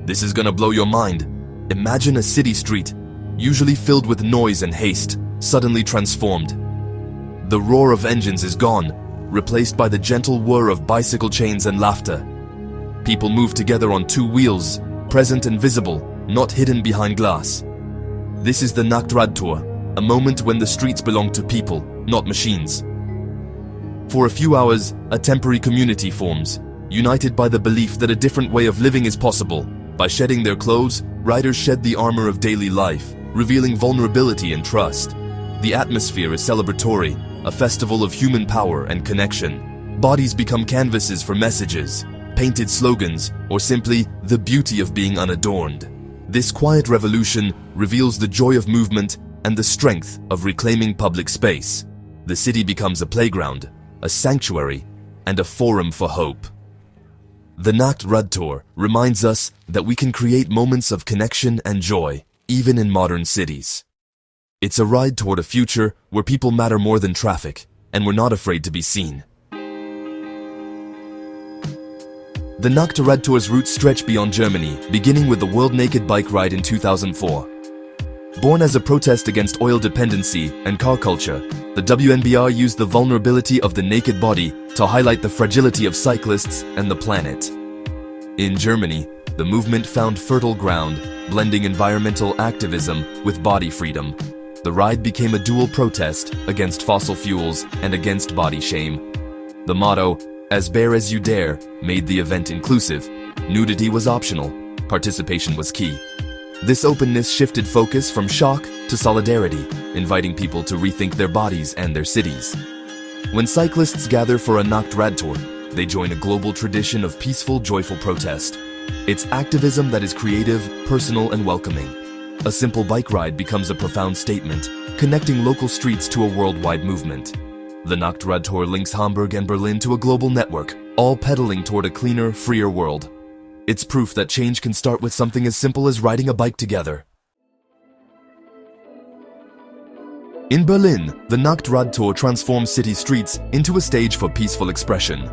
This is gonna blow your mind. Imagine a city street, usually filled with noise and haste, suddenly transformed. The roar of engines is gone, replaced by the gentle whir of bicycle chains and laughter. People move together on two wheels, present and visible, not hidden behind glass. This is the Nackt-Radtour, a moment when the streets belong to people, not machines. For a few hours, a temporary community forms, united by the belief that a different way of living is possible. By shedding their clothes, riders shed the armor of daily life, revealing vulnerability and trust. The atmosphere is celebratory, a festival of human power and connection. Bodies become canvases for messages, painted slogans, or simply the beauty of being unadorned. This quiet revolution reveals the joy of movement and the strength of reclaiming public space. The city becomes a playground, a sanctuary, and a forum for hope. The Nackt-Radtour reminds us that we can create moments of connection and joy, even in modern cities. It's a ride toward a future where people matter more than traffic, and we're not afraid to be seen. The Nackt-Radtour's roots stretch beyond Germany, beginning with the World Naked Bike Ride in 2004. Born as a protest against oil dependency and car culture, the WNBR used the vulnerability of the naked body to highlight the fragility of cyclists and the planet. In Germany, the movement found fertile ground, blending environmental activism with body freedom. The ride became a dual protest against fossil fuels and against body shame. The motto, "As bare as you dare," made the event inclusive. Nudity was optional. Participation was key. This openness shifted focus from shock to solidarity, inviting people to rethink their bodies and their cities. When cyclists gather for a Nackt-Radtour, they join a global tradition of peaceful, joyful protest. It's activism that is creative, personal, and welcoming. A simple bike ride becomes a profound statement, connecting local streets to a worldwide movement. The Nackt-Radtour links Hamburg and Berlin to a global network, all pedaling toward a cleaner, freer world. It's proof that change can start with something as simple as riding a bike together. In Berlin, the Nackt-Radtour transforms city streets into a stage for peaceful expression.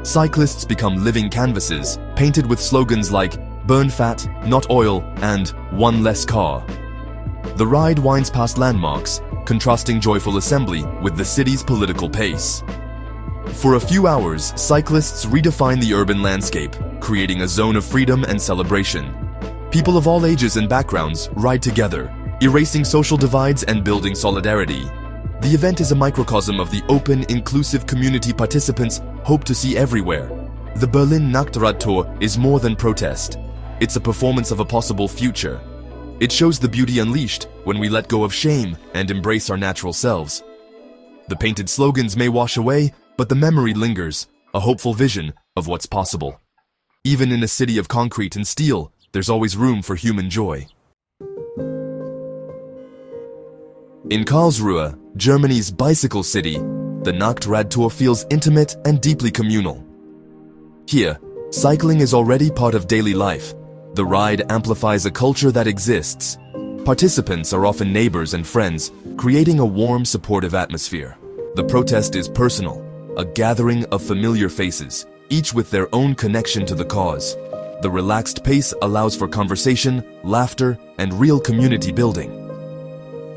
Cyclists become living canvases, painted with slogans like "Burn fat, not oil," and "One less car." The ride winds past landmarks, contrasting joyful assembly with the city's political pace. For a few hours, cyclists redefine the urban landscape, creating a zone of freedom and celebration. People of all ages and backgrounds ride together, erasing social divides and building solidarity. The event is a microcosm of the open, inclusive community participants hope to see everywhere. The Berlin Nackt-Radtour is more than protest. It's a performance of a possible future. It shows the beauty unleashed when we let go of shame and embrace our natural selves. The painted slogans may wash away, but the memory lingers, a hopeful vision of what's possible. Even in a city of concrete and steel, there's always room for human joy. In Karlsruhe, Germany's bicycle city, the Nackt-Radtour feels intimate and deeply communal. Here, cycling is already part of daily life. The ride amplifies a culture that exists. Participants are often neighbors and friends, creating a warm, supportive atmosphere. The protest is personal, a gathering of familiar faces, each with their own connection to the cause. The relaxed pace allows for conversation, laughter, and real community building.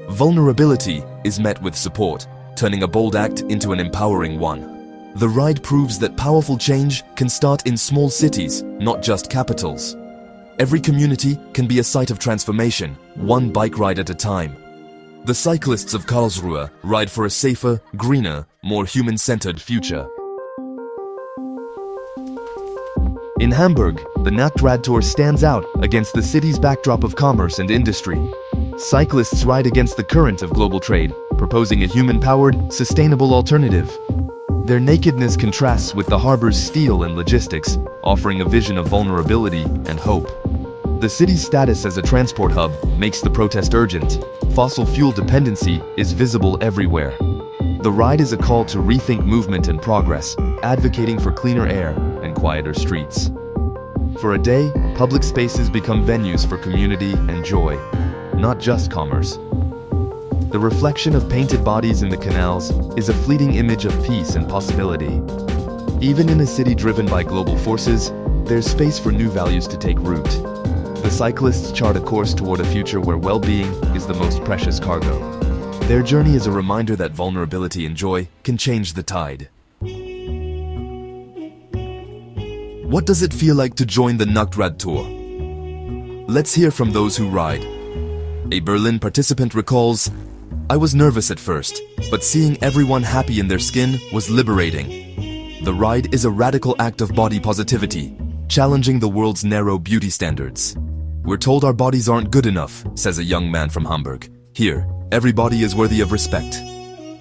Vulnerability is met with support, turning a bold act into an empowering one. The ride proves that powerful change can start in small cities, not just capitals. Every community can be a site of transformation, one bike ride at a time. The cyclists of Karlsruhe ride for a safer, greener, more human-centered future. In Hamburg, the Nackt-Radtour stands out against the city's backdrop of commerce and industry. Cyclists ride against the current of global trade, proposing a human-powered, sustainable alternative. Their nakedness contrasts with the harbor's steel and logistics, offering a vision of vulnerability and hope. The city's status as a transport hub makes the protest urgent. Fossil fuel dependency is visible everywhere. The ride is a call to rethink movement and progress, advocating for cleaner air and quieter streets. For a day, public spaces become venues for community and joy, not just commerce. The reflection of painted bodies in the canals is a fleeting image of peace and possibility. Even in a city driven by global forces, there's space for new values to take root. The cyclists chart a course toward a future where well-being is the most precious cargo. Their journey is a reminder that vulnerability and joy can change the tide. What does it feel like to join the Nackt-Radtour? Let's hear from those who ride. A Berlin participant recalls, "I was nervous at first, but seeing everyone happy in their skin was liberating. The ride is a radical act of body positivity, challenging the world's narrow beauty standards. We're told our bodies aren't good enough," says a young man from Hamburg. Here, every body is worthy of respect.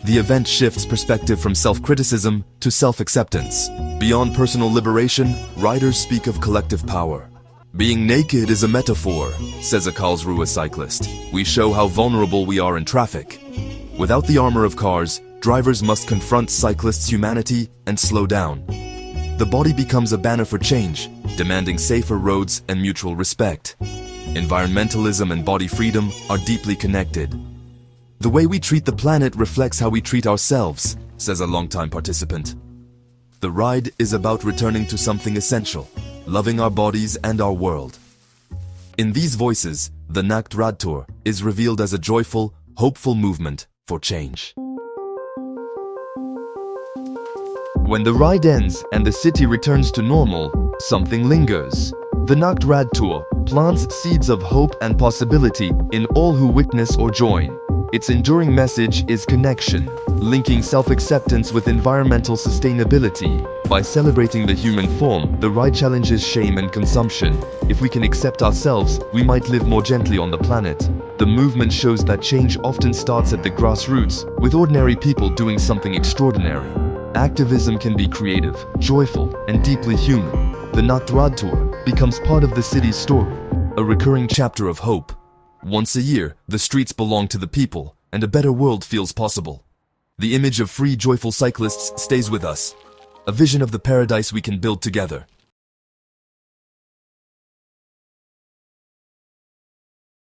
The event shifts perspective from self-criticism to self-acceptance. Beyond personal liberation, riders speak of collective power. "Being naked is a metaphor," says a Karlsruhe cyclist. "We show how vulnerable we are in traffic. Without the armor of cars, drivers must confront cyclists' humanity and slow down. The body becomes a banner for change, demanding safer roads and mutual respect. Environmentalism and body freedom are deeply connected. The way we treat the planet reflects how we treat ourselves," says a longtime participant. The ride is about returning to something essential, loving our bodies and our world. In these voices, the Nackt-Radtour is revealed as a joyful, hopeful movement for change. When the ride ends and the city returns to normal, something lingers. The Nackt-Radtour plants seeds of hope and possibility in all who witness or join. Its enduring message is connection, linking self-acceptance with environmental sustainability. By celebrating the human form, the ride challenges shame and consumption. If we can accept ourselves, we might live more gently on the planet. The movement shows that change often starts at the grassroots, with ordinary people doing something extraordinary. Activism can be creative, joyful, and deeply human. The Nackt-Radtour becomes part of the city's story, a recurring chapter of hope. Once a year, the streets belong to the people, and a better world feels possible. The image of free, joyful cyclists stays with us, a vision of the paradise we can build together.